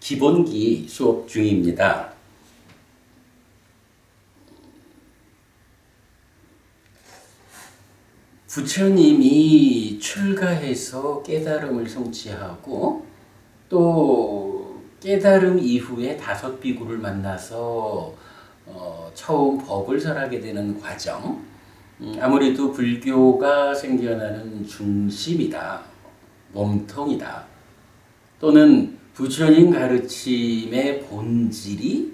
기본기 수업 중입니다. 부처님이 출가해서 깨달음을 성취하고 또 깨달음 이후에 다섯 비구를 만나서 처음 법을 설하게 되는 과정, 아무래도 불교가 생겨나는 중심이다, 몸통이다, 또는 부처님 가르침의 본질이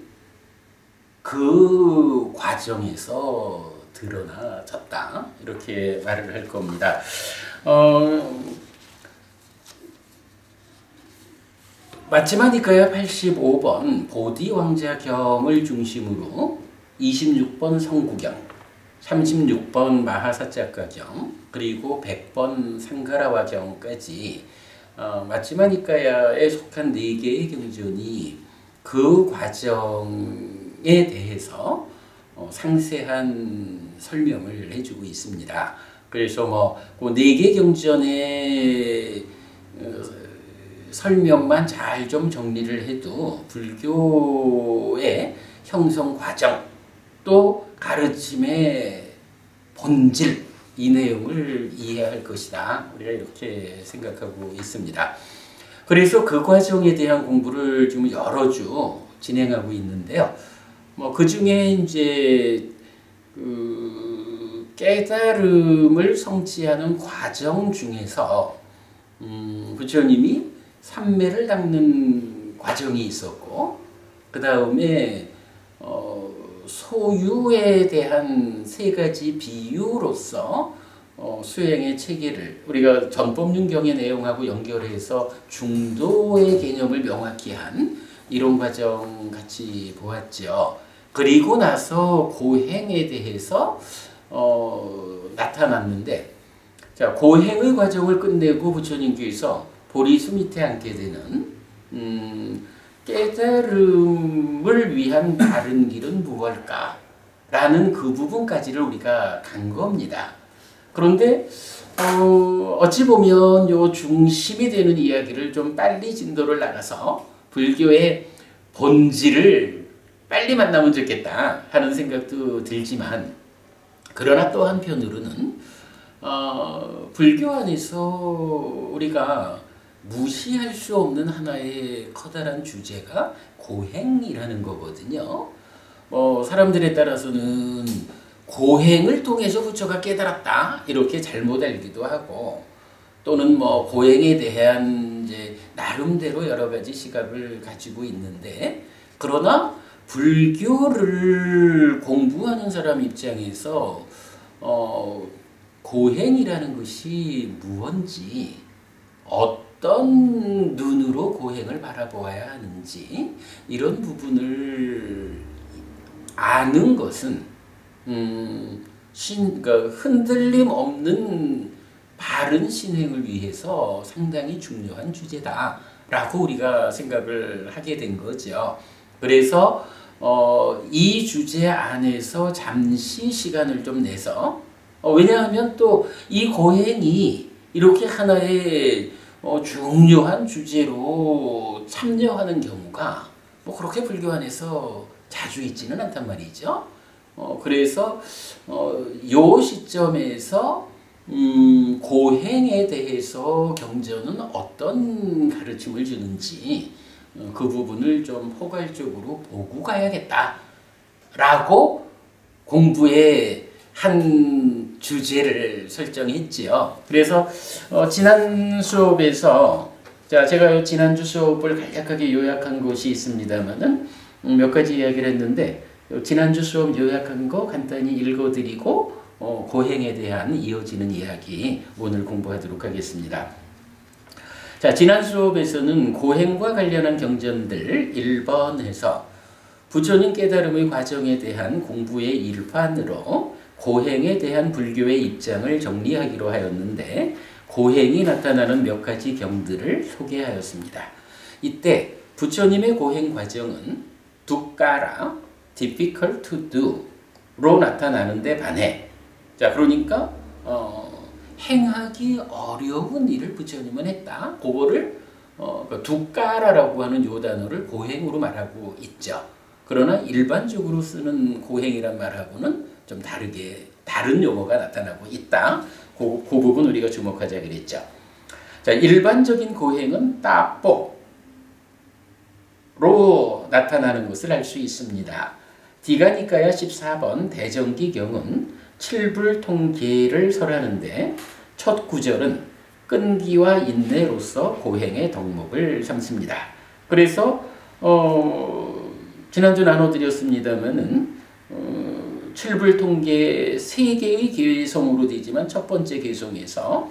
그 과정에서 드러나졌다, 이렇게 말을 할 겁니다. 마치마니카야 85번 보디왕자경을 중심으로 26번 성구경, 36번 마하사자가경, 그리고 100번 상가라와경까지 마치마니카야에 속한 4개의 경전이 그 과정에 대해서 상세한 설명을 해주고 있습니다. 그래서 그 4개 경전의 설명만 잘 좀 정리를 해도 불교의 형성 과정, 또 가르침의 본질, 이 내용을 이해할 것이다, 우리가 이렇게 생각하고 있습니다. 그래서 그 과정에 대한 공부를 지금 여러 주 진행하고 있는데요. 그 중에 이제 깨달음을 성취하는 과정 중에서 부처님이 삼매를 닦는 과정이 있었고, 그 다음에 소유에 대한 3가지 비유로서 수행의 체계를 우리가 전법륜경의 내용하고 연결해서 중도의 개념을 명확히 한 이론 과정 같이 보았죠. 그리고 나서 고행에 대해서 나타났는데, 자, 고행의 과정을 끝내고 부처님께서 보리수 밑에 앉게 되는 깨달음을 위한 다른 길은 무엇일까? 라는 그 부분까지를 우리가 간 겁니다. 그런데 어찌 보면 요 중심이 되는 이야기를 좀 빨리 진도를 나가서 불교의 본질을 빨리 만나면 좋겠다 하는 생각도 들지만, 그러나 또 한편으로는 불교 안에서 우리가 무시할 수 없는 하나의 커다란 주제가 고행이라는 거거든요. 사람들에 따라서는 고행을 통해서 부처가 깨달았다, 이렇게 잘못 알기도 하고, 또는 고행에 대한 이제 나름대로 여러 가지 시각을 가지고 있는데, 그러나 불교를 공부하는 사람 입장에서 고행이라는 것이 무언지, 어떤 눈으로 고행을 바라보아야 하는지, 이런 부분을 아는 것은 그러니까 흔들림 없는 바른 신행을 위해서 상당히 중요한 주제다라고 우리가 생각을 하게 된 거죠. 그래서 이 주제 안에서 잠시 시간을 좀 내서, 왜냐하면 또 이 고행이 이렇게 하나의 중요한 주제로 참여하는 경우가 그렇게 불교 안에서 자주 있지는 않단 말이죠. 그래서 요 시점에서 고행에 대해서 경전은 어떤 가르침을 주는지 그 부분을 좀 포괄적으로 보고 가야겠다라고 공부의 한 주제를 설정했지요. 그래서 지난 수업에서, 자, 제가 지난주 수업을 간략하게 요약한 것이 있습니다만은 몇 가지 이야기를 했는데, 지난주 수업 요약한 거 간단히 읽어드리고 고행에 대한 이어지는 이야기 오늘 공부하도록 하겠습니다. 자, 지난 수업에서는 고행과 관련한 경전들 1번에서 부처님 깨달음의 과정에 대한 공부의 일환으로 고행에 대한 불교의 입장을 정리하기로 하였는데, 고행이 나타나는 몇 가지 경들을 소개하였습니다. 이때 부처님의 고행 과정은 두까라, difficult to do로 나타나는데 반해, 자, 그러니까 행하기 어려운 일을 부처님은 했다. 그거를 그 두까라라고 하는 요 단어를 고행으로 말하고 있죠. 그러나 일반적으로 쓰는 고행이란 말하고는 좀 다른 용어가 나타나고 있다. 그 부분 우리가 주목하자 그랬죠. 자, 일반적인 고행은 따뽀로 나타나는 것을 알 수 있습니다. 디가니까야 14번 대정기경은 칠불통계를 설하는데 첫 구절은 끈기와 인내로서 고행의 덕목을 삼습니다. 그래서 지난주 나눠드렸습니다만은 칠불통계 3개의 개성으로 되지만 첫 번째 개성에서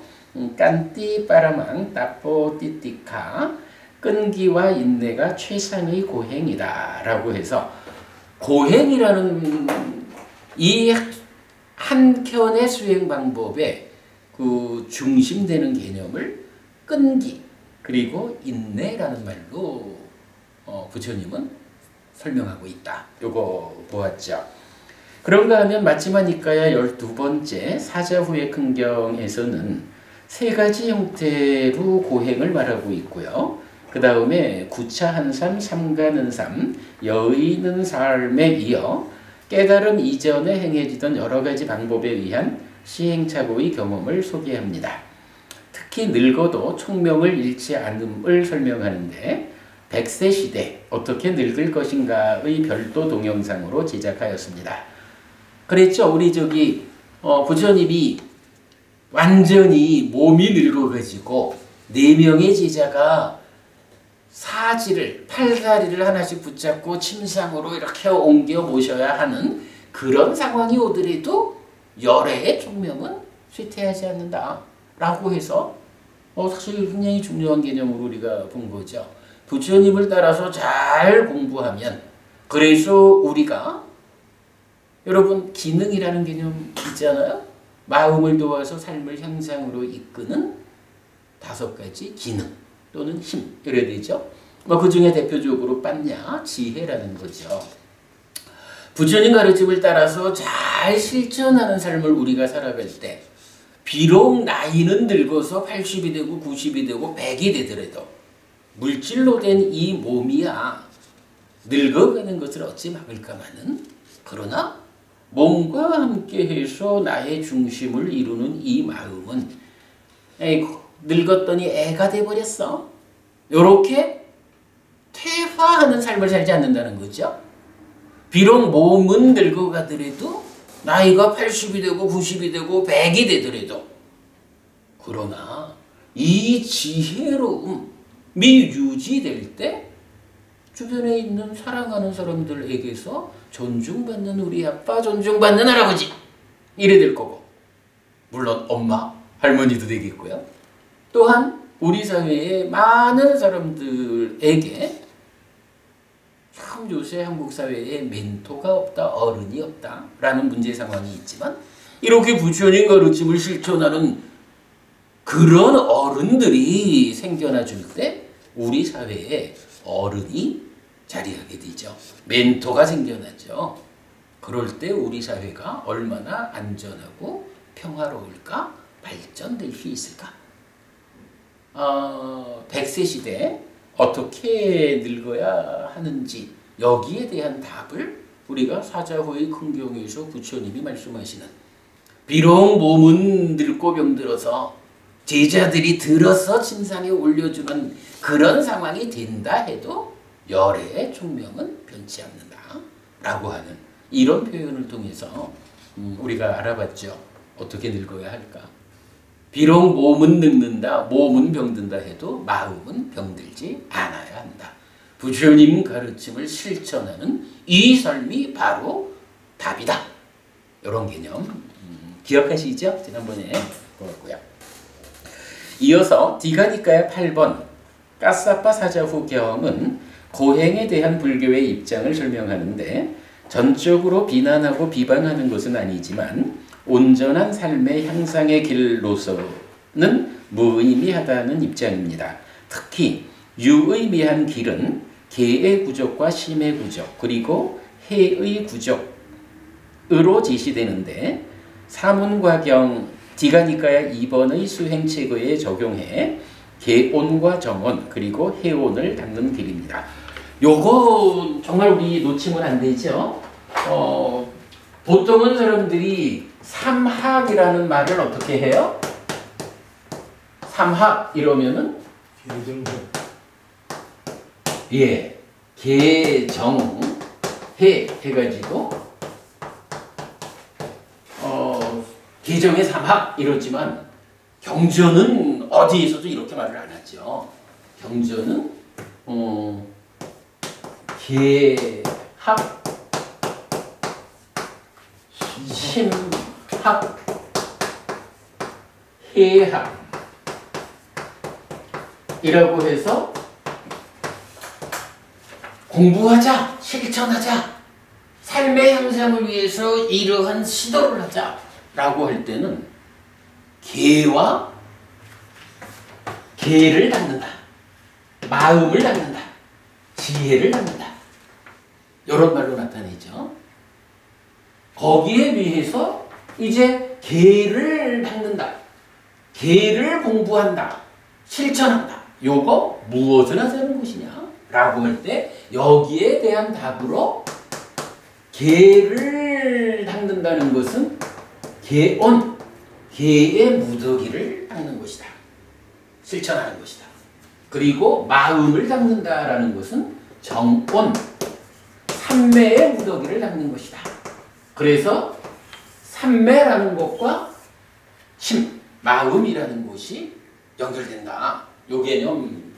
깐띠 빠라망 따뽀 띠띠카 끈기와 인내가 최상의 고행이다 라고 해서 고행이라는 이 한켠의 수행 방법에 그 중심되는 개념을 끈기 그리고 인내라는 말로 부처님은 설명하고 있다. 요거 보았죠. 그런가 하면 마치마니까야 12번째 사자후의 큰경에서는 3가지 형태로 고행을 말하고 있고요. 그 다음에 구차한삼, 삼가는삼, 여의는 삶에 이어 깨달음 이전에 행해지던 여러 가지 방법에 의한 시행착오의 경험을 소개합니다. 특히 늙어도 총명을 잃지 않음을 설명하는데 100세 시대 어떻게 늙을 것인가의 별도 동영상으로 제작하였습니다. 그랬죠. 우리 부처님이 완전히 몸이 늙어가지고 4명의 제자가 팔다리를 하나씩 붙잡고 침상으로 이렇게 옮겨 모셔야 하는 그런 상황이 오더라도 열애의 총명은 쇠퇴하지 않는다 라고 해서 사실 굉장히 중요한 개념으로 우리가 본 거죠. 부처님을 따라서 잘 공부하면 그래서 우리가 여러분 기능이라는 개념 있잖아요. 마음을 도와서 삶을 향상으로 이끄는 5가지 기능 또는 힘 이래야 되죠. 그 중에 대표적으로 빤냐 지혜라는 거죠. 부처님 가르침을 따라서 잘 실천하는 삶을 우리가 살아갈 때 비록 나이는 늙어서 80이 되고 90이 되고 100이 되더라도 물질로 된 이 몸이야 늙어가는 것을 어찌 막을까마는 그러나 몸과 함께해서 나의 중심을 이루는 이 마음은 에이구 늙었더니 애가 돼버렸어. 요렇게 퇴화하는 삶을 살지 않는다는 거죠. 비록 몸은 늙어가더라도 나이가 80이 되고 90이 되고 100이 되더라도 그러나 이 지혜로움이 유지될 때 주변에 있는 사랑하는 사람들에게서 존중받는 우리 아빠, 존중받는 할아버지 이래 될 거고 물론 엄마, 할머니도 되겠고요. 또한 우리 사회의 많은 사람들에게 참 요새 한국 사회에 멘토가 없다, 어른이 없다라는 문제 상황이 있지만 이렇게 부처님 가르침을 실천하는 그런 어른들이 생겨나 줄 때 우리 사회에 어른이 자리하게 되죠. 멘토가 생겨나죠. 그럴 때 우리 사회가 얼마나 안전하고 평화로울까? 발전될 수 있을까? 100세 시대 어떻게 늙어야 하는지 여기에 대한 답을 우리가 사자후의 큰경에서 부처님이 말씀하시는 비록 몸은 늙고 병들어서 제자들이 들어서 침상에 올려주는 그런 상황이 된다 해도 열애의 총명은 변치 않는다 라고 하는 이런 표현을 통해서 우리가 알아봤죠. 어떻게 늙어야 할까? 비록 몸은 늙는다, 몸은 병든다 해도 마음은 병들지 않아야 한다. 부처님 가르침을 실천하는 이 삶이 바로 답이다. 이런 개념 기억하시죠? 지난번에 보았고요. 이어서 디가니까야 8번 까사빠 사자후경은 고행에 대한 불교의 입장을 설명하는데 전적으로 비난하고 비방하는 것은 아니지만 온전한 삶의 향상의 길로서는 무의미하다는 입장입니다. 특히 유의미한 길은 개의 구족과 심의 구족 그리고 해의 구족으로 제시되는데 사문과경 디가니까야 2번의 수행체거에 적용해 개온과 정온 그리고 해온을 닦는 길입니다. 요거 정말 우리 놓치면 안 되죠. 보통은 사람들이 삼학이라는 말을 어떻게 해요? 삼학 이러면은 예, 개정해 해가지고 개정의 삼학 이러지만 경전은 어디에서도 이렇게 말을 안 하죠. 경전은 개학, 심학, 해학 이라고 해서 공부하자, 실천하자, 삶의 향상을 위해서 이러한 시도를 하자 라고 할 때는 개와 개를 닦는다, 마음을 닦는다, 지혜를 닦는다 이런 말로 나타내죠. 거기에 비해서 이제 개를 닦는다, 개를 공부한다, 실천한다. 요거 무엇을 하자는 것이냐 라고 할 때 여기에 대한 답으로 개를 닦는다는 것은 개온, 개의 무더기를 닦는 것이다. 실천하는 것이다. 그리고 마음을 닦는다라는 것은 정온, 삼매의 무더기를 닦는 것이다. 그래서 삼매라는 것과 심, 마음이라는 것이 연결된다. 요 개념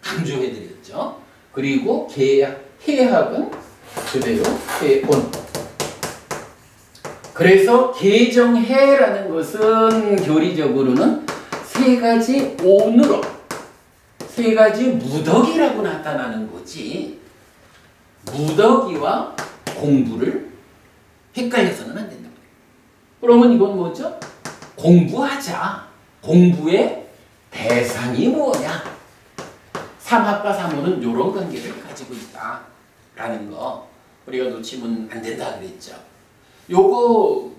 강조해드렸죠. 그리고 해학은 그대로 해온. 그래서 개정해라는 것은 교리적으로는 세 가지 온으로, 세 가지 무더기라고 나타나는 거지, 무더기와 공부를 헷갈려서는 안 된다. 그러면 이건 뭐죠? 공부하자. 공부의 대상이 뭐냐? 삼학과 삼호는 이런 관계를 가지고 있다라는 거 우리가 놓치면 안 된다 그랬죠. 요거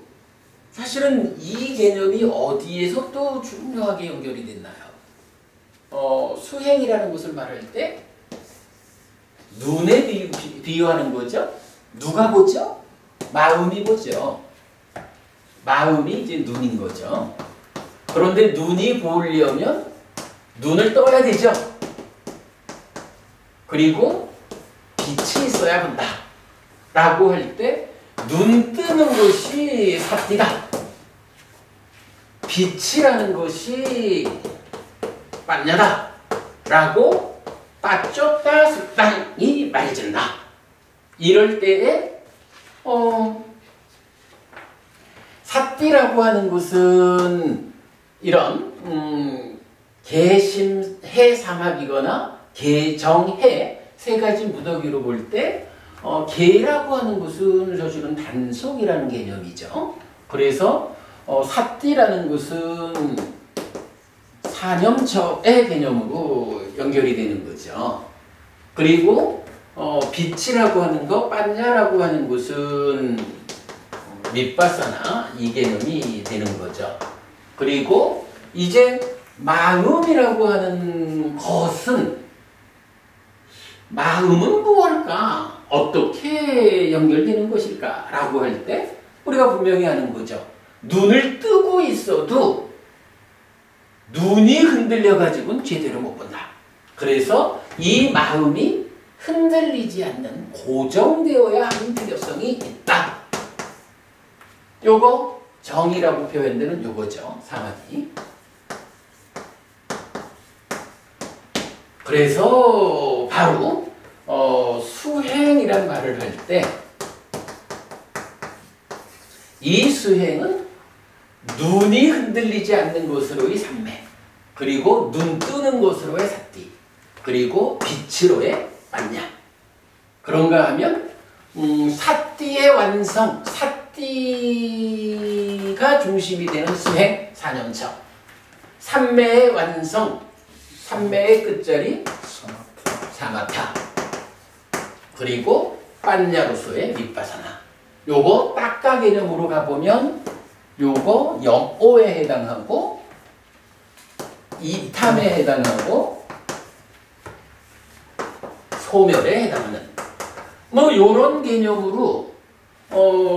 사실은 이 개념이 어디에서 또 중요하게 연결이 됐나요? 수행이라는 것을 말할 때 눈에 비유하는 거죠. 누가 보죠? 마음이 보죠. 마음이 이제 눈인 거죠. 그런데 눈이 보려면 눈을 떠야 되죠. 그리고 빛이 있어야 한다 라고 할 때 눈 뜨는 것이 삿디다, 빛이라는 것이 빨냐다 라고 따쫓다 숙당이 말진다. 이럴 때에 삿디라고 하는 것은 이런 개심해 삼합이거나 개정해 세 가지 무더기로 볼 때 개라고 하는 것은 사실은 단속이라는 개념이죠. 그래서 삿디라는 것은 사념처의 개념으로 연결이 되는 거죠. 그리고 빛이라고 하는 거, 빠냐라고 하는 것은 밑바사나 이 개념이 되는 거죠. 그리고 이제 마음이라고 하는 것은 마음은 무엇일까? 어떻게 연결되는 것일까? 라고 할 때 우리가 분명히 아는 거죠. 눈을 뜨고 있어도 눈이 흔들려가지고는 제대로 못 본다. 그래서 이 마음이 흔들리지 않는 고정되어야 하는 필요성이 있다. 요거 정이라고 표현되는 요거죠. 사마디. 그래서 바로 수행이란 말을 할 때 이 수행은 눈이 흔들리지 않는 것으로의 삼매, 그리고 눈 뜨는 것으로의 삿디, 그리고 빛으로의 만냐. 그런가 하면 삿디의 완성, 삿디가 중심이 되는 수행 사념처, 삼매의 완성, 삼매의 끝자리 사마타, 그리고 빠냐로서의 밑바사나. 요거 딱가 개념으로 가보면 요거 영오에 해당하고 이탐에 해당하고 소멸에 해당하는 뭐 요런 개념으로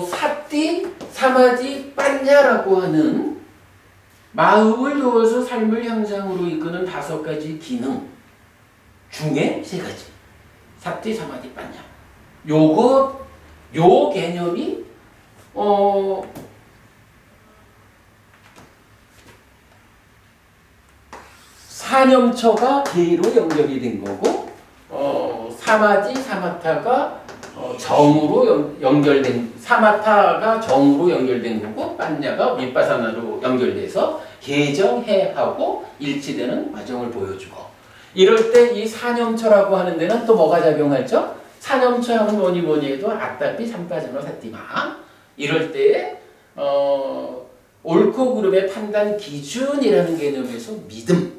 사띠, 사마디, 빠냐라고 하는 마음을 도와서 삶을 향상으로 이끄는 5가지 기능 중에 3가지. 사띠, 사마디, 빠냐. 요 개념이 사념처가 계로 연결이 된 거고, 사마디, 사마타가 정으로 연결된, 사마타가 정으로 연결된 거고, 빠냐가 윗바사나로 연결돼서 개정해하고 일치되는 과정을 보여주고, 이럴 때 이 사념처라고 하는 데는 또 뭐가 작용하죠? 사념처하면 뭐니 해도 아따삐 삼빠자노 사띠마. 이럴 때 옳고 그름의 판단 기준이라는 개념에서 믿음,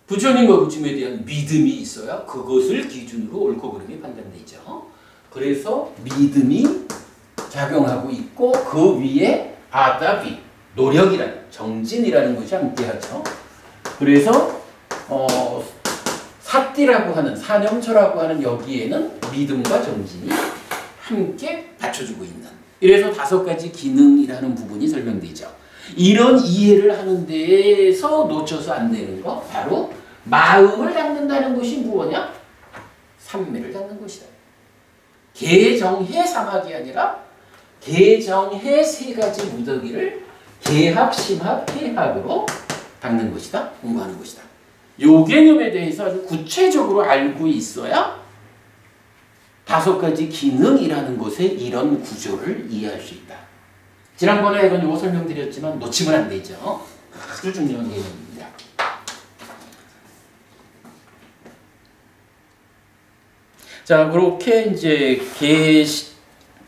부처님과 부처님에 대한 믿음이 있어야 그것을 기준으로 옳고 그름이 판단되죠. 그래서 믿음이 작용하고 있고 그 위에 아따비, 노력이라는, 정진이라는 것이 함께하죠. 그래서 사띠라고 하는, 사념처라고 하는 여기에는 믿음과 정진이 함께 받쳐주고 있는, 이래서 5가지 기능이라는 부분이 설명되죠. 이런 이해를 하는 데에서 놓쳐서 안 되는 거, 바로 마음을 닦는다는 것이 무엇이냐? 삼매를 닦는 것이다. 개정해 사막이 아니라 개정해 3가지 무더기를 개합, 심합, 해합으로 닦는 것이다. 공부하는 것이다. 요 개념에 대해서 아주 구체적으로 알고 있어야 5가지 기능이라는 것의 이런 구조를 이해할 수 있다. 지난번에 이건 요거 설명드렸지만 놓치면 안 되죠. 아주 중요한 개념입니다. 자, 그렇게 이제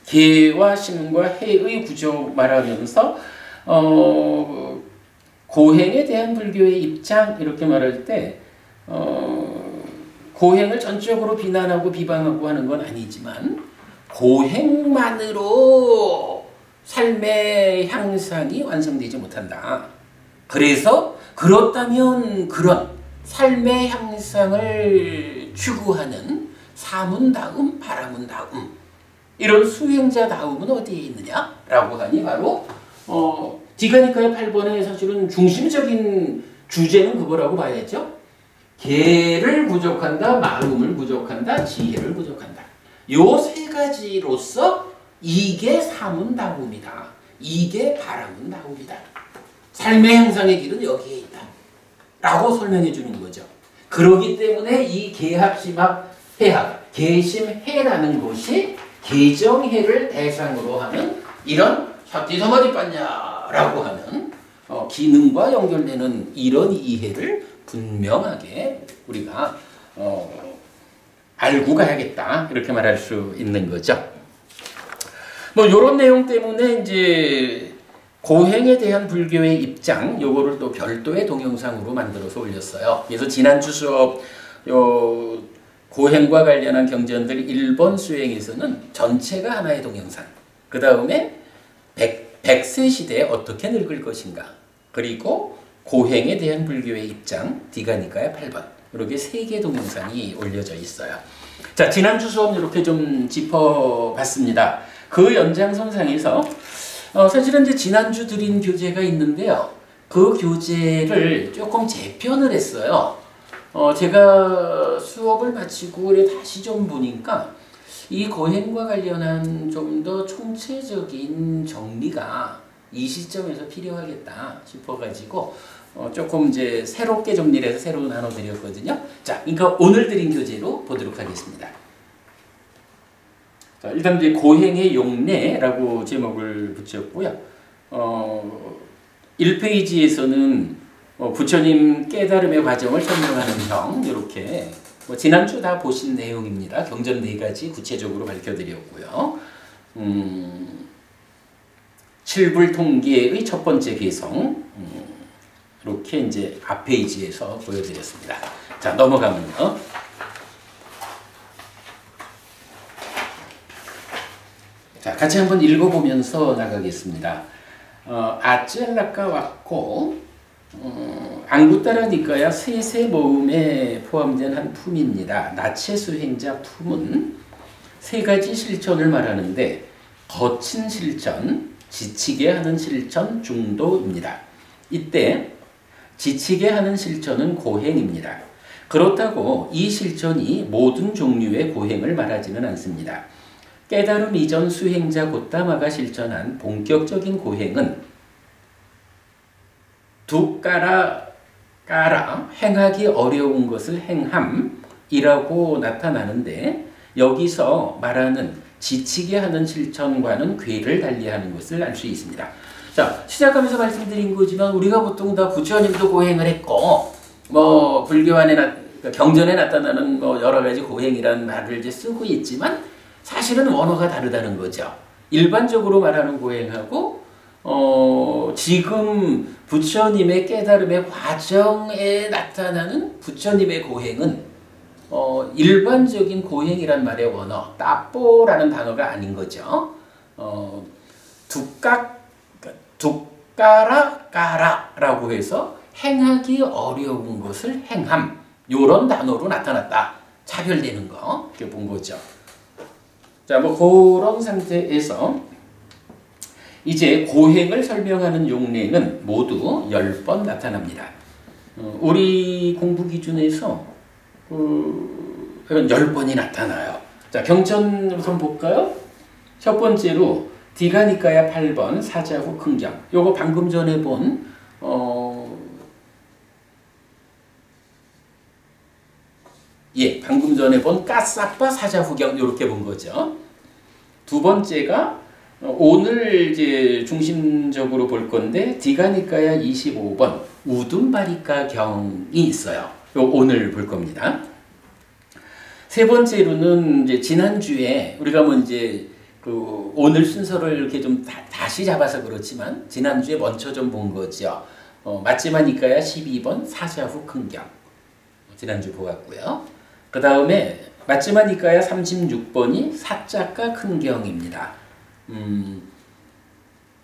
개와 심과 해의 구조 말하면서 고행에 대한 불교의 입장 이렇게 말할 때 고행을 전적으로 비난하고 비방하고 하는 건 아니지만 고행만으로 삶의 향상이 완성되지 못한다. 그래서 그렇다면 그런 삶의 향상을 추구하는 사문다움, 바라문다움, 이런 수행자다움은 어디에 있느냐라고 하니 바로 디가니카의 8번의 사실은 중심적인 주제는 그거라고 봐야죠. 개를 부족한다, 마음을 부족한다, 지혜를 부족한다. 요 3가지로서 이게 사문다움이다. 이게 바라문다움이다. 삶의 향상의 길은 여기에 있다. 라고 설명해 주는 거죠. 그렇기 때문에 이 개합, 심합, 해합, 개심해라는 것이 개정해를 대상으로 하는 이런 사띠사마디 빠냐라고 하는 기능과 연결되는 이런 이해를 분명하게 우리가 알고 가야겠다, 이렇게 말할 수 있는 거죠. 뭐 이런 내용 때문에 이제 고행에 대한 불교의 입장, 요거를 또 별도의 동영상으로 만들어서 올렸어요. 그래서 지난주 수업 고행과 관련한 경전들 1번 수행에서는 전체가 하나의 동영상, 그 다음에 100세 시대에 어떻게 늙을 것인가, 그리고 고행에 대한 불교의 입장, 디가니카의 8번, 이렇게 3개 동영상이 올려져 있어요. 자, 지난주 수업 이렇게 좀 짚어봤습니다. 그 연장선상에서 사실은 이제 지난주 드린 교재가 있는데요. 그 교재를 조금 재편을 했어요. 제가 수업을 마치고 다시 좀 보니까 이 고행과 관련한 좀 더 총체적인 정리가 이 시점에서 필요하겠다 싶어가지고 조금 이제 새롭게 정리를 해서 새로 나눠드렸거든요. 자, 그러니까 오늘 드린 교재로 보도록 하겠습니다. 자, 일단 이제 고행의 용례라고 제목을 붙였고요. 1페이지에서는 부처님 깨달음의 과정을 설명하는 형, 이렇게 지난주 다 보신 내용입니다. 경전 4가지 구체적으로 밝혀드렸고요. 7불통계의 첫 번째 개성, 이렇게 이제 앞 페이지에서 보여드렸습니다. 자, 넘어가면요. 자, 같이 한번 읽어보면서 나가겠습니다. 아젤라카 왔고 안구따라니까야 세세 모음에 포함된 한 품입니다. 나체 수행자 품은 세 가지 실천을 말하는데 거친 실천, 지치게 하는 실천, 중도입니다. 이때 지치게 하는 실천은 고행입니다. 그렇다고 이 실천이 모든 종류의 고행을 말하지는 않습니다. 깨달음 이전 수행자 곧다마가 실천한 본격적인 고행은 두 까라 행하기 어려운 것을 행함이라고 나타나는데 여기서 말하는 지치게 하는 실천과는 궤를 달리하는 것을 알 수 있습니다. 자, 시작하면서 말씀드린 거지만 우리가 보통 다 부처님도 고행을 했고 뭐 불교 안에 경전에 나타나는 뭐 여러 가지 고행이라는 말을 이제 쓰고 있지만 사실은 원어가 다르다는 거죠. 일반적으로 말하는 고행하고 지금 부처님의 깨달음의 과정에 나타나는 부처님의 고행은 일반적인 고행이란 말의 원어 따뽀라는 단어가 아닌 거죠. 두까라라고 해서 행하기 어려운 것을 행함 요런 단어로 나타났다. 차별되는 거 이렇게 본 거죠. 자, 뭐 그런 상태에서 이제 고행을 설명하는 용례는 모두 10번 나타납니다. 우리 공부 기준에서 10번이 나타나요. 자, 경전 우선 볼까요? 첫 번째로 디가니까야 8번 사자후 큰경. 요거 방금 전에 본 방금 전에 본 까사빠 사자후경 요렇게 본 거죠. 두 번째가 오늘 이제 중심적으로 볼 건데 디가니까야 25번 우둔바리까 경이 있어요. 요 오늘 볼 겁니다. 세 번째로는 이제 지난주에 우리가 뭐 이제 그 오늘 순서를 이렇게 좀 다시 잡아서 그렇지만 지난주에 먼저 좀 본 거죠. 마지막이까야 12번 사자후 큰경 지난주 보았고요. 그 다음에 마지막이까야 36번이 사자가 큰경입니다.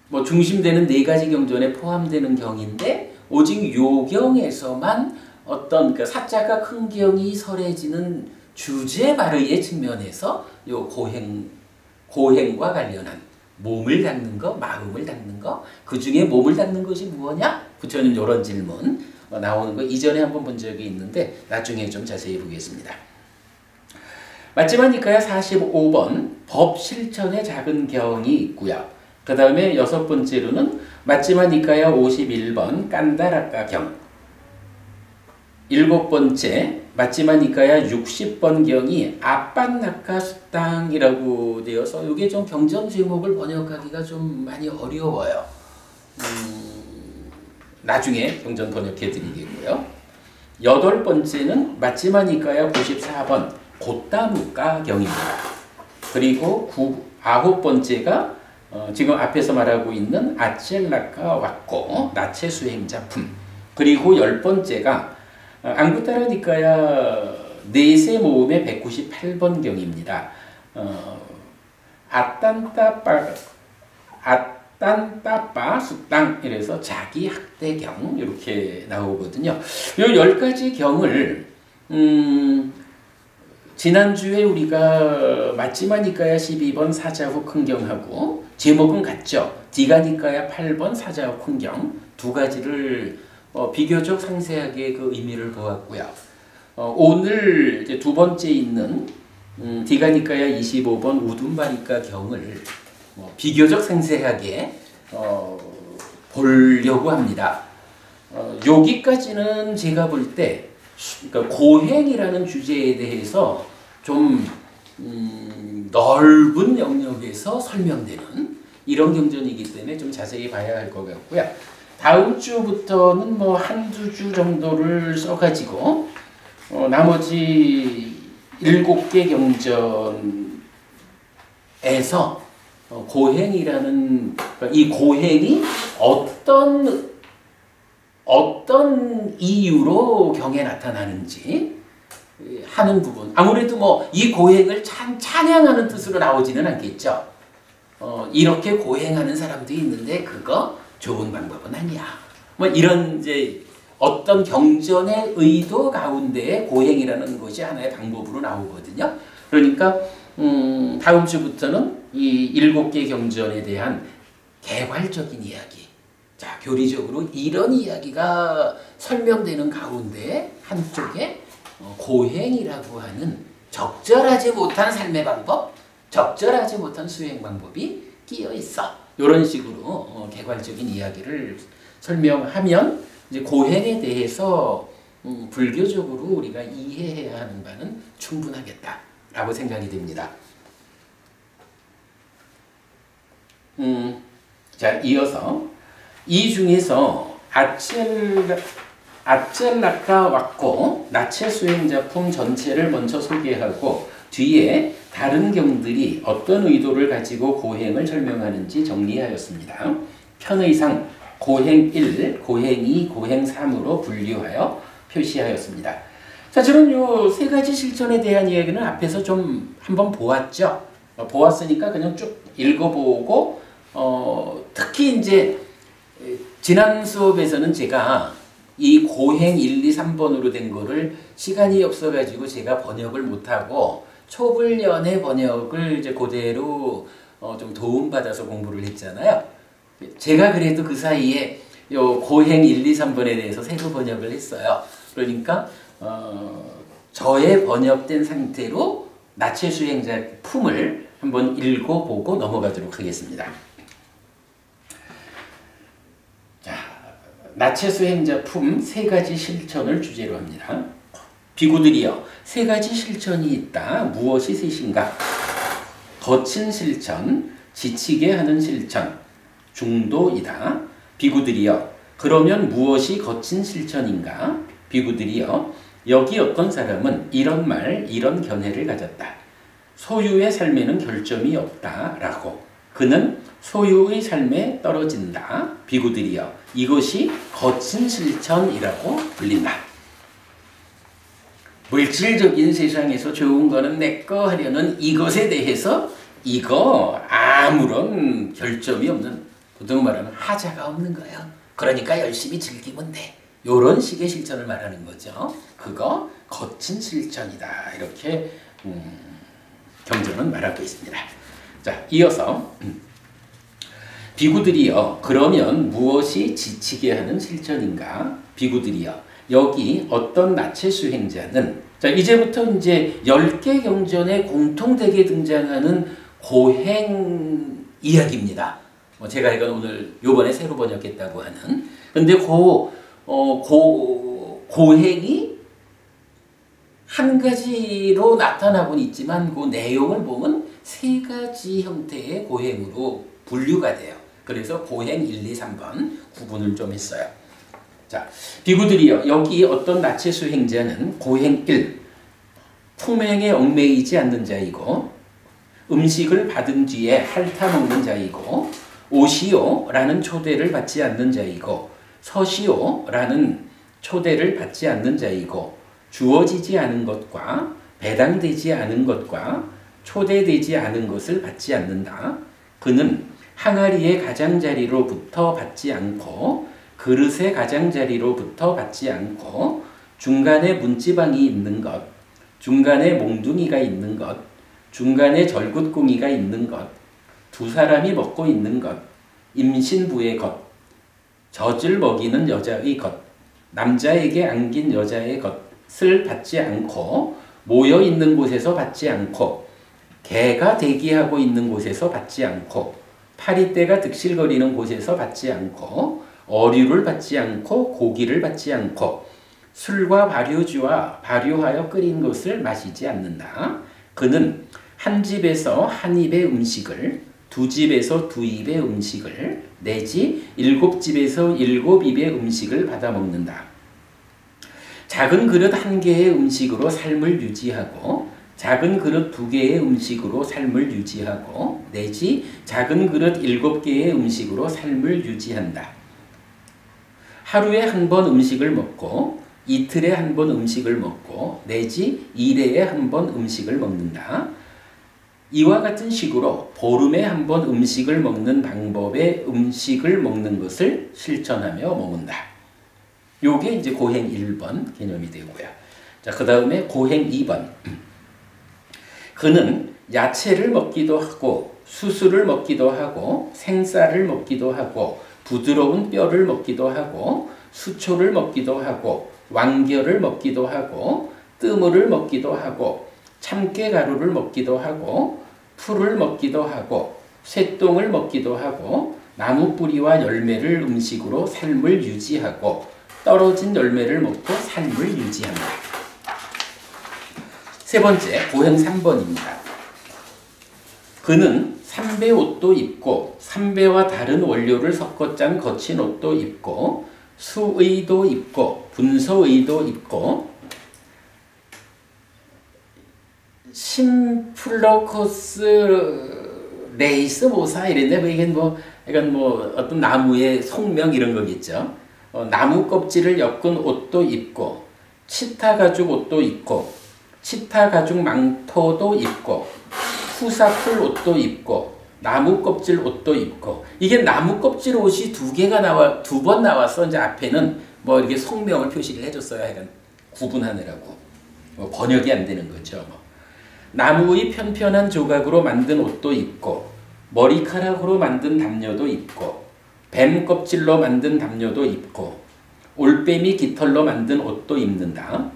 뭐 중심되는 네 가지 경전에 포함되는 경인데 오직 요 경에서만 어떤 그 사자가 큰경이 설해지는 주제 발의의 측면에서 요 고행과 관련한 몸을 닦는 거, 마음을 닦는 거, 그 중에 몸을 닦는 것이 무엇냐? 부처님 이런 질문 나오는 거 이전에 한번 본 적이 있는데 나중에 좀 자세히 보겠습니다. 마지막이니까야 45번 법 실천의 작은 경이 있고요. 그 다음에 여섯 번째로는 마지막이니까야 51번 깐다라까 경. 일곱 번째 마지막이니까야 60번 경이 아빤나카 수땅이라고 되어서 이게 좀 경전 제목을 번역하기가 좀 많이 어려워요. 나중에 경전 번역해 드리겠고요. 여덟 번째는 마지막이니까야 94번 곧다무까 경입니다. 그리고 아홉 번째가 지금 앞에서 말하고 있는 아첼라카 왁고 나체 수행자품. 그리고 열 번째가 안구따라니까야 네세 모음의 198번 경입니다. 아딴따빠 숙당 이래서 자기 학대경 이렇게 나오거든요. 요 10가지 경을 지난주에 우리가 마지막이까야 12번 사자후 큰경하고 제목은 같죠. 디가니까야 8번 사자후 큰경 두 가지를 비교적 상세하게 그 의미를 보았고요. 오늘 이제 두 번째 있는 디가니까야 25번 우둔바리까 경을 비교적 상세하게 보려고 합니다. 여기까지는 제가 볼 때 그러니까 고행이라는 주제에 대해서 좀 넓은 영역에서 설명되는 이런 경전이기 때문에 좀 자세히 봐야 할 것 같고요. 다음 주부터는 뭐 한두 주 정도를 써가지고 나머지 7개 경전에서 고행이라는 이 고행이 어떤 이유로 경에 나타나는지 하는 부분. 아무래도 뭐 이 고행을 찬양하는 뜻으로 나오지는 않겠죠. 이렇게 고행하는 사람도 있는데 그거 좋은 방법은 아니야. 뭐 이런 이제 어떤 경전의 의도 가운데에 고행이라는 것이 하나의 방법으로 나오거든요. 그러니까 다음 주부터는 이 7개 경전에 대한 개괄적인 이야기. 자, 교리적으로 이런 이야기가 설명되는 가운데 한쪽에 고행이라고 하는 적절하지 못한 삶의 방법, 적절하지 못한 수행 방법이 끼어 있어. 이런 식으로 개괄적인 이야기를 설명하면 이제 고행에 대해서 불교적으로 우리가 이해해야 하는 바는 충분하겠다라고 생각이 됩니다. 자, 이어서 이 중에서 아첼라카 왁고 나체 수행자품 전체를 먼저 소개하고 뒤에 다른 경들이 어떤 의도를 가지고 고행을 설명하는지 정리하였습니다. 편의상 고행 1, 고행 2, 고행 3으로 분류하여 표시하였습니다. 자, 저는 요 세 가지 실천에 대한 이야기는 앞에서 좀 한번 보았죠. 보았으니까 그냥 쭉 읽어보고 특히 이제 지난 수업에서는 제가 이 고행 1, 2, 3번으로 된 거를 시간이 없어가지고 제가 번역을 못하고 초불연의 번역을 이제 그대로 좀 도움받아서 공부를 했잖아요. 제가 그래도 그 사이에 요 고행 1, 2, 3번에 대해서 새로 번역을 했어요. 그러니까 저의 번역된 상태로 나체 수행자 품을 한번 읽어보고 넘어가도록 하겠습니다. 자, 나체 수행자 품 세 가지 실천을 주제로 합니다. 비구들이여, 세 가지 실천이 있다. 무엇이 셋인가? 거친 실천, 지치게 하는 실천, 중도이다. 비구들이여, 그러면 무엇이 거친 실천인가? 비구들이여, 여기 어떤 사람은 이런 말, 이런 견해를 가졌다. 소유의 삶에는 결점이 없다. 라고. 그는 소유의 삶에 떨어진다. 비구들이여, 이것이 거친 실천이라고 불린다. 물질적인 세상에서 좋은 거는 내 거 하려는 이것에 대해서 이거 아무런 결점이 없는, 보통 말하면 하자가 없는 거예요. 그러니까 열심히 즐기면 돼. 이런 식의 실천을 말하는 거죠. 그거 거친 실천이다. 이렇게 경전은 말하고 있습니다. 자, 이어서 비구들이여, 그러면 무엇이 지치게 하는 실천인가? 비구들이여, 여기 어떤 나체 수행자는, 자, 이제부터 이제 10개 경전에 공통되게 등장하는 고행 이야기입니다. 제가 이건 오늘 요번에 새로 번역했다고 하는. 근데 고행이 한 가지로 나타나곤 있지만 그 내용을 보면 세 가지 형태의 고행으로 분류가 돼요. 그래서 고행 1, 2, 3번 구분을 좀 했어요. 자, 비구들이여, 여기 어떤 나체 수행자는 고행 1, 품행에 얽매이지 않는 자이고 음식을 받은 뒤에 핥아먹는 자이고 오시오 라는 초대를 받지 않는 자이고 서시오 라는 초대를 받지 않는 자이고 주어지지 않은 것과 배당되지 않은 것과 초대되지 않은 것을 받지 않는다. 그는 항아리의 가장자리로부터 받지 않고 그릇의 가장자리로부터 받지 않고 중간에 문지방이 있는 것, 중간에 몽둥이가 있는 것, 중간에 절굿공이가 있는 것, 두 사람이 먹고 있는 것, 임신부의 것, 젖을 먹이는 여자의 것, 남자에게 안긴 여자의 것을 받지 않고 모여 있는 곳에서 받지 않고 개가 대기하고 있는 곳에서 받지 않고 파리떼가 득실거리는 곳에서 받지 않고 어류를 받지 않고 고기를 받지 않고 술과 발효주와 발효하여 끓인 것을 마시지 않는다. 그는 한 집에서 한 입의 음식을, 두 집에서 두 입의 음식을, 내지 7집에서 7입의 음식을 받아 먹는다. 작은 그릇 1개의 음식으로 삶을 유지하고 작은 그릇 2개의 음식으로 삶을 유지하고 내지 작은 그릇 7개의 음식으로 삶을 유지한다. 하루에 한 번 음식을 먹고 이틀에 한 번 음식을 먹고 내지 1회에 한 번 음식을 먹는다. 이와 같은 식으로 보름에 한 번 음식을 먹는 방법의 음식을 먹는 것을 실천하며 머문다. 요게 이제 고행 1번 개념이 되고요. 자, 그 다음에 고행 2번. 그는 야채를 먹기도 하고 수수를 먹기도 하고 생쌀을 먹기도 하고 부드러운 뼈를 먹기도 하고 수초를 먹기도 하고 왕겨를 먹기도 하고 뜨물을 먹기도 하고 참깨가루를 먹기도 하고 풀을 먹기도 하고 쇠똥을 먹기도 하고 나무 뿌리와 열매를 음식으로 삶을 유지하고 떨어진 열매를 먹고 삶을 유지한다. 세 번째, 고행 3번입니다. 그는 삼배 옷도 입고 삼배와 다른 원료를 섞어 짠 거친 옷도 입고 수의도 입고 분서의도 입고 심플러코스 레이스 모사 이랬는데 이건 어떤 나무의 속명 이런 거겠죠. 나무 껍질을 엮은 옷도 입고 치타 가죽 옷도 입고 치타 가죽 망토도 입고 후사풀 옷도 입고 나무 껍질 옷도 입고 이게 나무 껍질 옷이 두 번 나왔어. 이제 앞에는 이렇게 속명을 표시를 해줬어요. 약간 구분하느라고 번역이 안 되는 거죠. 나무의 편편한 조각으로 만든 옷도 입고 머리카락으로 만든 담요도 입고 뱀 껍질로 만든 담요도 입고 올빼미 깃털로 만든 옷도 입는다.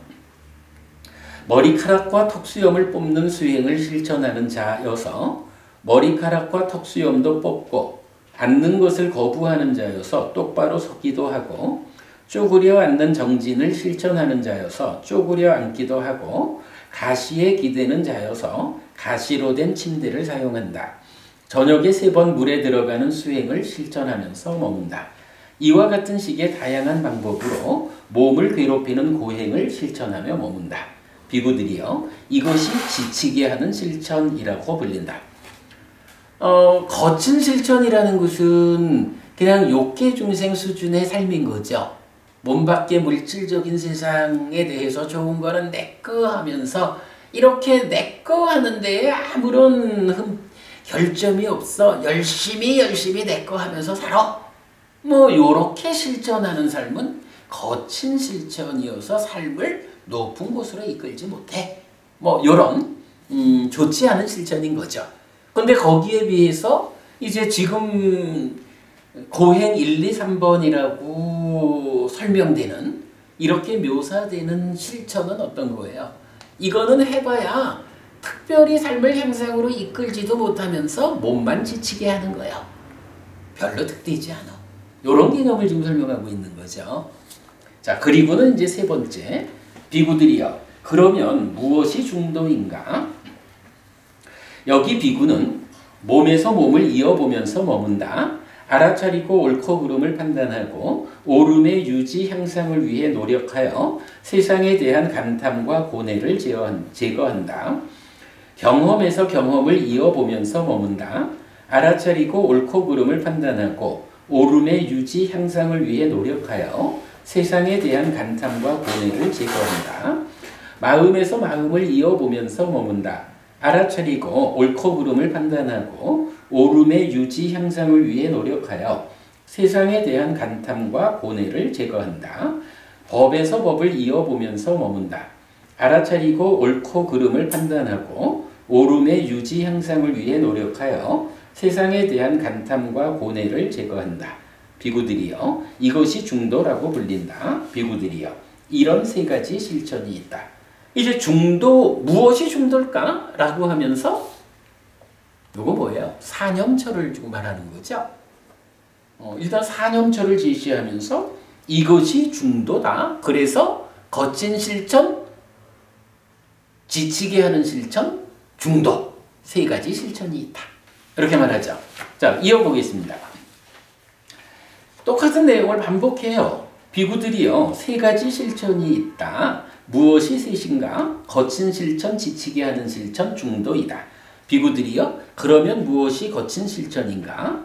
머리카락과 턱수염을 뽑는 수행을 실천하는 자여서 머리카락과 턱수염도 뽑고 앉는 것을 거부하는 자여서 똑바로 서기도 하고 쪼그려 앉는 정진을 실천하는 자여서 쪼그려 앉기도 하고 가시에 기대는 자여서 가시로 된 침대를 사용한다. 저녁에 3번 물에 들어가는 수행을 실천하면서 머문다. 이와 같은 식의 다양한 방법으로 몸을 괴롭히는 고행을 실천하며 머문다. 비구들이여 이것이 지치게 하는 실천이라고 불린다. 거친 실천이라는 것은 그냥 욕계 중생 수준의 삶인 거죠. 몸 밖의 물질적인 세상에 대해서 좋은 거는 내꺼 하면서 이렇게 내꺼 하는 데에 아무런 결점이 없어. 열심히 내꺼 하면서 살아. 요렇게 실천하는 삶은 거친 실천이어서 삶을 높은 곳으로 이끌지 못해. 요런 좋지 않은 실천인 거죠. 근데 거기에 비해서 이제 지금 고행 1, 2, 3번이라고 설명되는 이렇게 묘사되는 실천은 어떤 거예요? 이거는 해봐야 특별히 삶을 향상으로 이끌지도 못하면서 몸만 지치게 하는 거예요. 별로 득되지 않아. 이런 개념을 지금 설명하고 있는 거죠. 자, 그리고는 이제 세 번째, 비구들이여 그러면 무엇이 중도인가? 여기 비구는 몸에서 몸을 이어보면서 머문다. 알아차리고 옳고 그름을 판단하고 옳음의 유지 향상을 위해 노력하여 세상에 대한 간탐과 고뇌를 제거한다. 경험에서 경험을 이어보면서 머문다. 알아차리고 옳고 그름을 판단하고 옳음의 유지 향상을 위해 노력하여 세상에 대한 간탐과 고뇌를 제거한다. 마음에서 마음을 이어보면서 머문다. 알아차리고 옳고 그름을 판단하고 옳음의 유지 향상을 위해 노력하여 세상에 대한 간탐과 고뇌를 제거한다. 법에서 법을 이어보면서 머문다. 알아차리고 옳고 그름을 판단하고 옳음의 유지 향상을 위해 노력하여 세상에 대한 간탐과 고뇌를 제거한다. 비구들이여 이것이 중도라고 불린다. 비구들이여 이런 세 가지 실천이 있다. 이제 중도, 무엇이 중도일까? 라고 하면서 이거 뭐예요? 사념처를 주고 말하는 거죠. 일단 사념처를 제시하면서 이것이 중도다. 그래서 거친 실천, 지치게 하는 실천, 중도 세 가지 실천이 있다. 이렇게 말하죠. 자, 이어보겠습니다. 똑같은 내용을 반복해요. 비구들이요. 세 가지 실천이 있다. 무엇이 셋인가? 거친 실천, 지치게 하는 실천, 중도이다. 비구들이여 그러면 무엇이 거친 실천인가?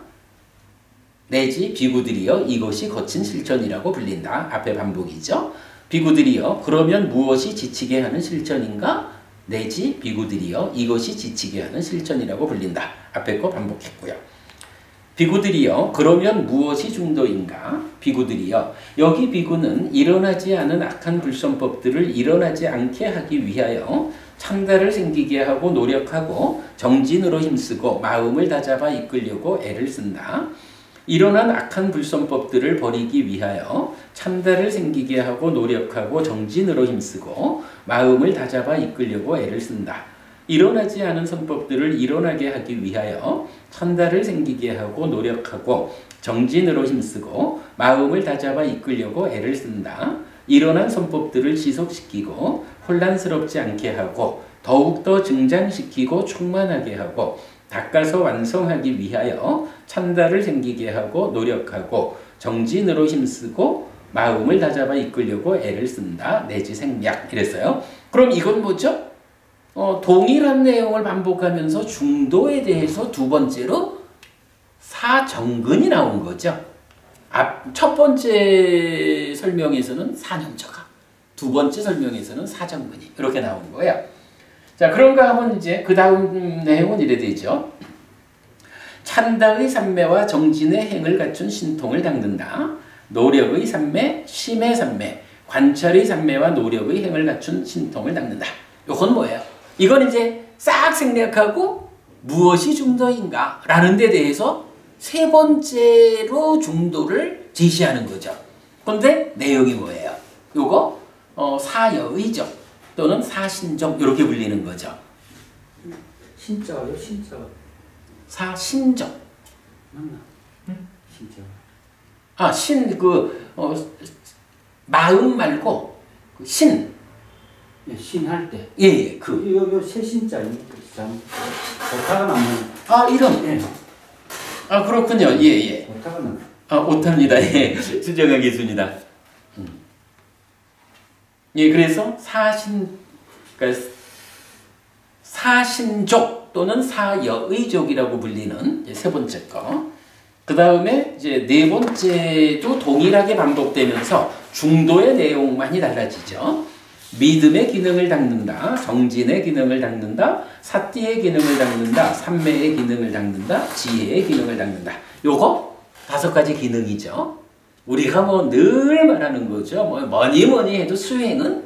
내지 비구들이여 이것이 거친 실천이라고 불린다. 앞에 반복이죠. 비구들이여 그러면 무엇이 지치게 하는 실천인가? 내지 비구들이여 이것이 지치게 하는 실천이라고 불린다. 앞에 거 반복했고요. 비구들이여 그러면 무엇이 중도인가? 비구들이여 여기 비구는 일어나지 않은 악한 불선법들을 일어나지 않게 하기 위하여 참다를 생기게 하고 노력하고 정진으로 힘쓰고 마음을 다잡아 이끌려고 애를 쓴다. 일어난 악한 불선법들을 버리기 위하여 참다를 생기게 하고 노력하고 정진으로 힘쓰고 마음을 다잡아 이끌려고 애를 쓴다. 일어나지 않은 선법들을 일어나게 하기 위하여 참다를 생기게 하고 노력하고 정진으로 힘쓰고 마음을 다잡아 이끌려고 애를 쓴다. 일어난 선법들을 지속시키고 혼란스럽지 않게 하고 더욱더 증장시키고 충만하게 하고 닦아서 완성하기 위하여 참다를 생기게 하고 노력하고 정진으로 힘쓰고 마음을 다잡아 이끌려고 애를 쓴다. 내지 생략 이랬어요. 그럼 이건 뭐죠? 동일한 내용을 반복하면서 중도에 대해서 두 번째로 사정근이 나온 거죠. 첫 번째 설명에서는 사념저가, 두 번째 설명에서는 사정근이 이렇게 나온 거예요. 자, 그런가 하면 이제 그 다음 내용은 이래 되죠. 찬다의 삼매와 정진의 행을 갖춘 신통을 닦는다. 노력의 삼매, 심의 삼매, 관찰의 삼매와 노력의 행을 갖춘 신통을 닦는다. 이건 뭐예요? 이건 이제 싹 생략하고 무엇이 중도인가 라는 데 대해서 세 번째로 중도를 제시하는 거죠. 그런데 내용이 뭐예요? 요거 사여의적 또는 사신적 이렇게 불리는 거죠. 신자요, 신자. 사신적. 맞나? 신자. 아, 마음 말고 그 신. 예, 신할 때. 예, 요 새 신자입니까? 오타가 남는. 아, 이름. 예. 아, 그렇군요. 예. 오타가 남는. 아, 오타입니다. 예, 수정하겠습니다. 예, 그래서 그러니까 사신족 또는 사여의족이라고 불리는 세 번째 거. 그 다음에 이제 네 번째도 동일하게 반복되면서 중도의 내용만이 달라지죠. 믿음의 기능을 닦는다. 정진의 기능을 닦는다. 사띠의 기능을 닦는다. 삼매의 기능을 닦는다. 지혜의 기능을 닦는다. 요거 5가지 기능이죠. 우리가 뭐 늘 말하는 거죠. 뭐니 해도 수행은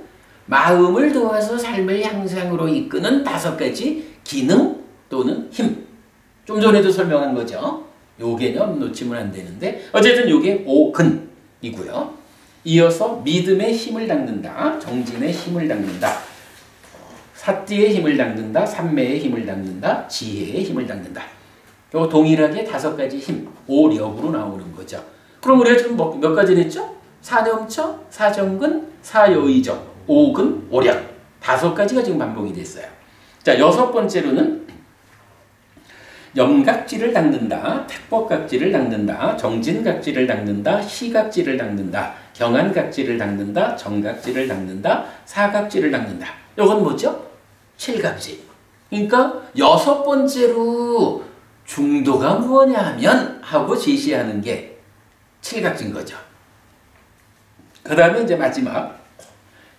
마음을 도와서 삶을 향상으로 이끄는 5가지 기능 또는 힘. 좀 전에도 설명한 거죠. 요 개념 놓치면 안 되는데 어쨌든 요게 5근이고요. 이어서 믿음의 힘을 닦는다. 정진의 힘을 닦는다. 사띠의 힘을 닦는다. 삼매의 힘을 닦는다. 지혜의 힘을 닦는다. 요 동일하게 5가지 힘, 5력으로 나오는 거죠. 그럼 우리가 지금 몇 가지를 했죠? 사념처, 사정근, 사여의적, 5근, 5력. 5가지가 지금 반복이 됐어요. 자, 6번째로는 염각지를 닦는다. 택법각지를 닦는다. 정진각지를 닦는다. 희각지를 닦는다. 경안각지를 닦는다. 정각지를 닦는다. 사각지를 닦는다. 이건 뭐죠? 7각지. 그러니까 6번째로 중도가 뭐냐 하면 하고 제시하는 게 7각지인 거죠. 그 다음에 이제 마지막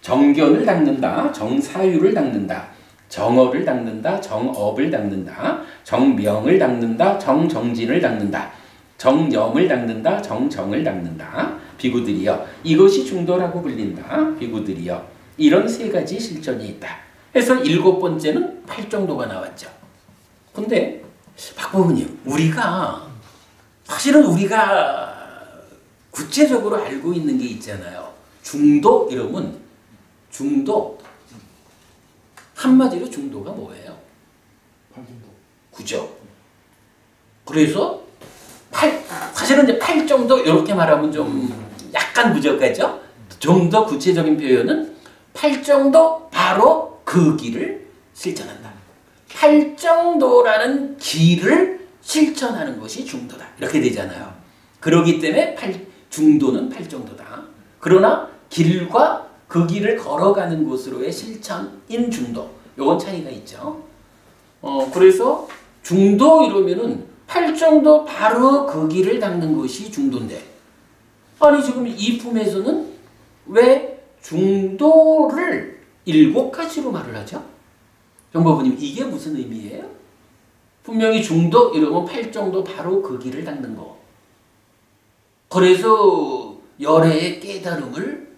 정견을 닦는다. 정사유를 닦는다. 정어를 닦는다. 정업을 닦는다. 정명을 닦는다. 정정진을 닦는다. 정염을 닦는다. 정정을 닦는다. 비구들이여 이것이 중도라고 불린다. 비구들이여 이런 3가지 실전이 있다. 해서 7번째는 8정도가 나왔죠. 근데 박보부님 사실은 우리가 구체적으로 알고 있는 게 있잖아요. 중도 이러면 중도 한마디로 중도가 뭐예요? 8정도. 그죠? 그래서 사실은 이제 8정도 이렇게 말하면 좀 약간 부족하죠? 좀 더 구체적인 표현은 8정도 바로 그 길을 실천한다. 8정도라는 길을 실천하는 것이 중도다. 이렇게 되잖아요. 그렇기 때문에 중도는 8정도다. 그러나 길과 그 길을 걸어가는 곳으로의 실천인 중도. 요건 차이가 있죠. 그래서 중도 이러면은 8정도 바로 그 길을 닦는 것이 중도인데 아니 지금 이 품에서는 왜 중도를 7가지로 말을 하죠? 정법부님 이게 무슨 의미예요? 분명히 중도 이러면 팔정도 바로 그 길을 닦는 거. 그래서 열애의 깨달음을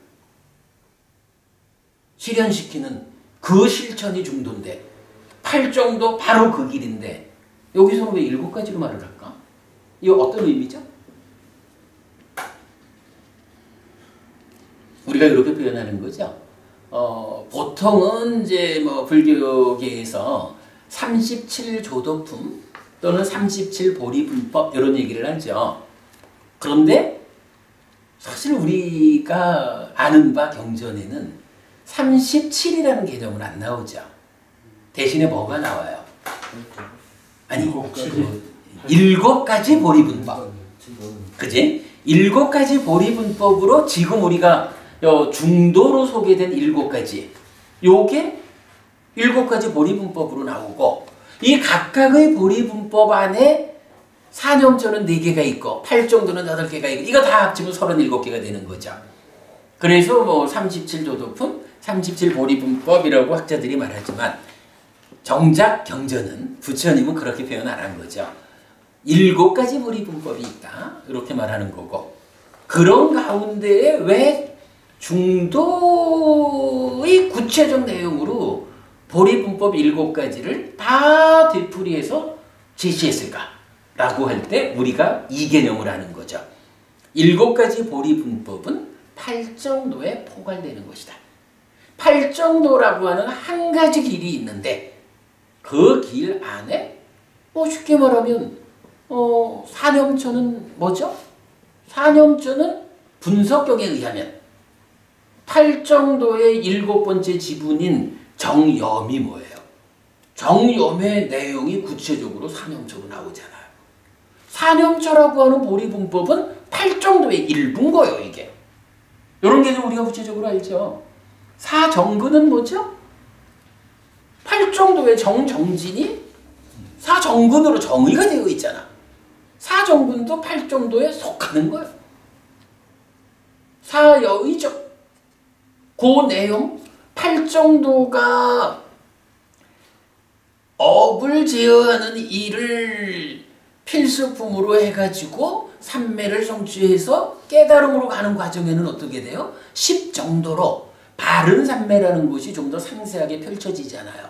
실현시키는 그 실천이 중도인데 팔정도 바로 그 길인데 여기서는 왜 7가지로 말을 할까? 이거 어떤 의미죠? 우리가 이렇게 표현하는 거죠. 보통은 이제 뭐 불교계에서 37조도품 또는 37보리분법 이런 얘기를 하죠. 그런데 사실 우리가 아는 바 경전에는 37이라는 개념은 안 나오죠. 대신에 뭐가 나와요? 아니, 7가지 보리분법. 그지? 7가지 보리분법으로 지금 우리가 중도로 소개된 7가지. 요게 7가지 보리분법으로 나오고, 이 각각의 보리분법 안에 사념조는 4개가 있고, 팔정도는 8개가 있고, 이거 다 합치면 37개가 되는 거죠. 그래서 뭐 37조도품, 37보리분법이라고 학자들이 말하지만, 정작 경전은 부처님은 그렇게 표현 안 한 거죠. 7가지 보리분법이 있다. 이렇게 말하는 거고, 그런 가운데에 왜 중도의 구체적 내용으로 보리분법 7가지를 다 되풀이해서 제시했을까라고 할 때 우리가 이 개념을 하는 거죠. 7가지 보리분법은 팔정도에 포괄되는 것이다. 팔정도라고 하는 한 가지 길이 있는데 그 길 안에 쉽게 말하면 사념조는 뭐죠? 사념조는 분석경에 의하면 팔정도의 7번째 지분인 정염이 뭐예요? 정염의 내용이 구체적으로 사념조로 나오잖아요. 사념조라고 하는 보리분법은 팔정도의 일부인 거예요, 이게. 이런 개념 우리가 구체적으로 알죠. 사정근은 뭐죠? 팔정도의 정정진이 사정근으로 정의가 되어 있잖아. 사정근도 팔정도에 속하는 거예요. 사여의적 그 내용, 팔정도가 업을 제어하는 일을 필수품으로 해가지고 삼매를 성취해서 깨달음으로 가는 과정에는 어떻게 돼요? 10정도로 바른 삼매라는 것이 좀 더 상세하게 펼쳐지잖아요.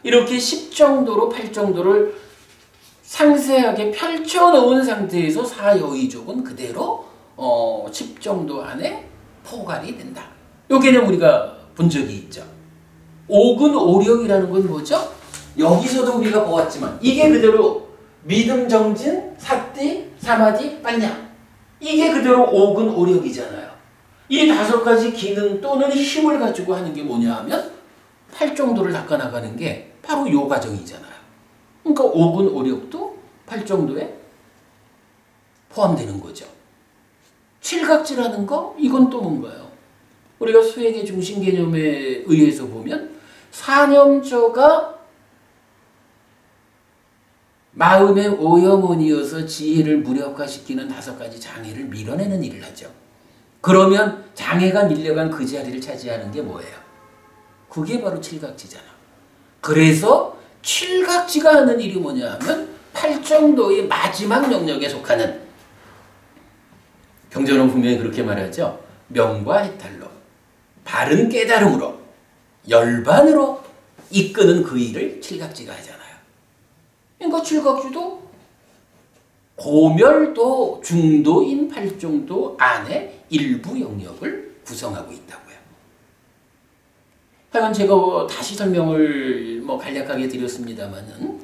이렇게 10정도로 8정도를 상세하게 펼쳐놓은 상태에서 사여의족은 그대로 10정도 안에 포괄이 된다. 이 개념 우리가 본 적이 있죠. 오근 오력이라는 건 뭐죠? 여기서도 우리가 보았지만 이게 그대로 믿음, 정진, 사띠, 사마디, 빨냐 이게 그대로 오근 오력이잖아요. 이 5가지 기능 또는 힘을 가지고 하는 게 뭐냐 하면 팔정도를 닦아나가는 게 바로 요 과정이잖아요. 그러니까 오근 오력도 팔정도에 포함되는 거죠. 칠각지라는 거 이건 또 뭔가요? 우리가 수행의 중심 개념에 의해서 보면 사념조가 마음의 오염원이어서 지혜를 무력화시키는 5가지 장애를 밀어내는 일을 하죠. 그러면 장애가 밀려간 그 자리를 차지하는 게 뭐예요? 그게 바로 칠각지잖아. 그래서 칠각지가 하는 일이 뭐냐 하면 팔정도의 마지막 영역에 속하는 경전은 분명히 그렇게 말하죠. 명과 해탈로 바른 깨달음으로 열반으로 이끄는 그 일을 칠각지가 하잖아요. 그러니까 칠각지도 고멸도 중도인 팔정도 안에 일부 영역을 구성하고 있다고요. 하여간 제가 다시 설명을 간략하게 드렸습니다만은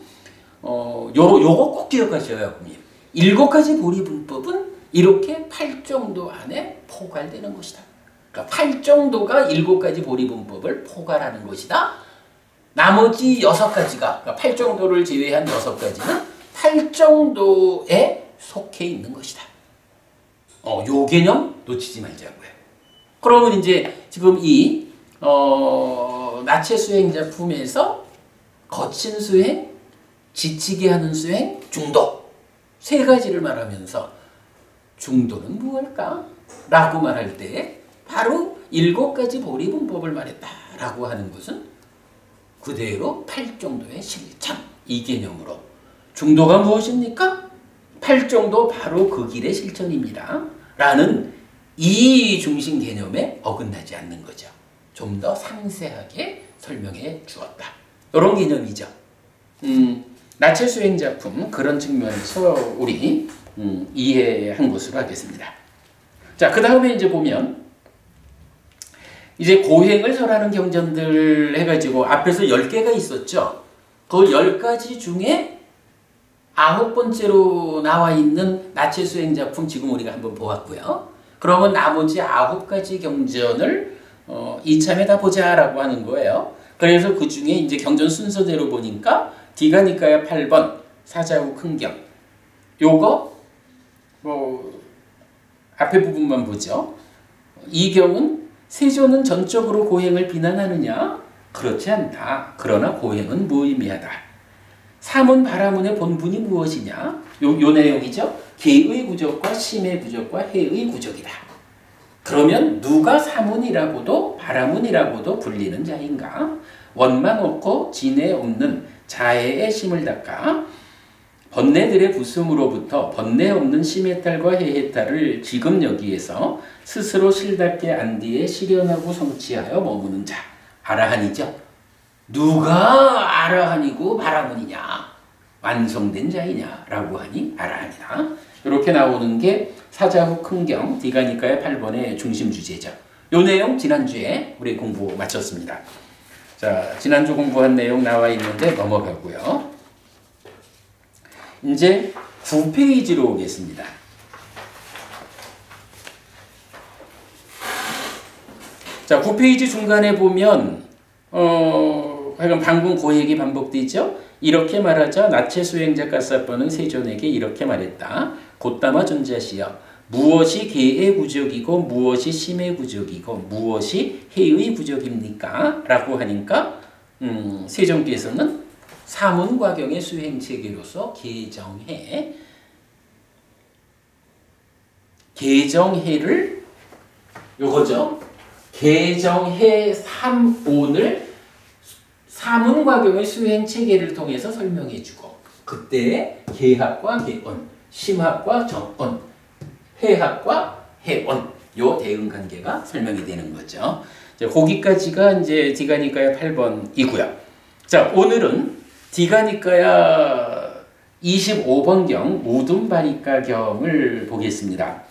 요거 꼭 기억하셔야 합니다. 7가지 보리분법은 이렇게 팔정도 안에 포괄되는 것이다. 그러니까 팔정도가 7가지 보리분법을 포괄하는 것이다. 나머지 6가지가 그러니까 팔정도를 제외한 6가지는 팔정도에 속해 있는 것이다. 요 개념 놓치지 말자고요. 그러면 이제 지금 이 나체 수행 작품에서 거친 수행, 지치게 하는 수행, 중도 3가지를 말하면서 중도는 무엇일까? 라고 말할 때 바로 7가지 보리분법을 말했다라고 하는 것은 그대로 팔정도의 실천 이 개념으로 중도가 무엇입니까? 팔정도 바로 그 길의 실천입니다. 라는 이 중심 개념에 어긋나지 않는 거죠. 좀 더 상세하게 설명해 주었다. 이런 개념이죠. 나체 수행작품 그런 측면에서 우리 이해한 것으로 하겠습니다. 자, 그 다음에 이제 보면 이제 고행을 설하는 경전들 해가지고 앞에서 10개가 있었죠. 그 10가지 중에 9번째로 나와 있는 나체 수행작품 지금 우리가 한번 보았고요. 그러면 나머지 9가지 경전을 이참에 다 보자라고 하는 거예요. 그래서 그 중에 이제 경전 순서대로 보니까 디가니까야 8번 사자국 흥경 요거 뭐 앞에 부분만 보죠. 이 경은 세조는 전적으로 고행을 비난하느냐? 그렇지 않다. 그러나 고행은 무의미하다. 사문 바라문의 본분이 무엇이냐? 요 내용이죠. 개의 구적과 심의 구적과 해의 구적이다. 그러면 누가 사문이라고도 바라문이라고도 불리는 자인가? 원망 없고 진해 없는 자해의 심을 닦아 번뇌들의 부승으로부터 번뇌 없는 심해탈과 해해탈을 지금 여기에서 스스로 실답게 안 뒤에 실현하고 성취하여 머무는 자. 아라한이죠. 누가 아라한이고 바라문이냐? 완성된 자이냐? 라고 하니 아라한이다. 이렇게 나오는 게 사자국 흥경 디가니까의 8번의 중심 주제죠. 요 내용 지난주에 우리 공부 마쳤습니다. 자, 지난주 공부한 내용 나와 있는데 넘어가고요. 이제 9페이지로 오겠습니다. 자, 9페이지 중간에 보면 하여간 방금 고액이 반복되죠. 이렇게 말하자 나체 수행자 가사빠는 세존에게 이렇게 말했다. 곧담아 존자시여 무엇이 개의 부적이고 무엇이 심의 부적이고 무엇이 해의 부적입니까? 라고 하니까 세존께서는 사문과경의 수행체계로서 개정해를 요거죠. 개정해 3온을 사문과경의 수행체계를 통해서 설명해주고 그때 개학과 개온, 심학과 정온, 해학과 해온 요 대응관계가 설명이 되는 거죠. 거기까지가 이제 디가니까야 8번이고요. 자, 오늘은 디가니까야 25번경 무둠바리까경을 보겠습니다.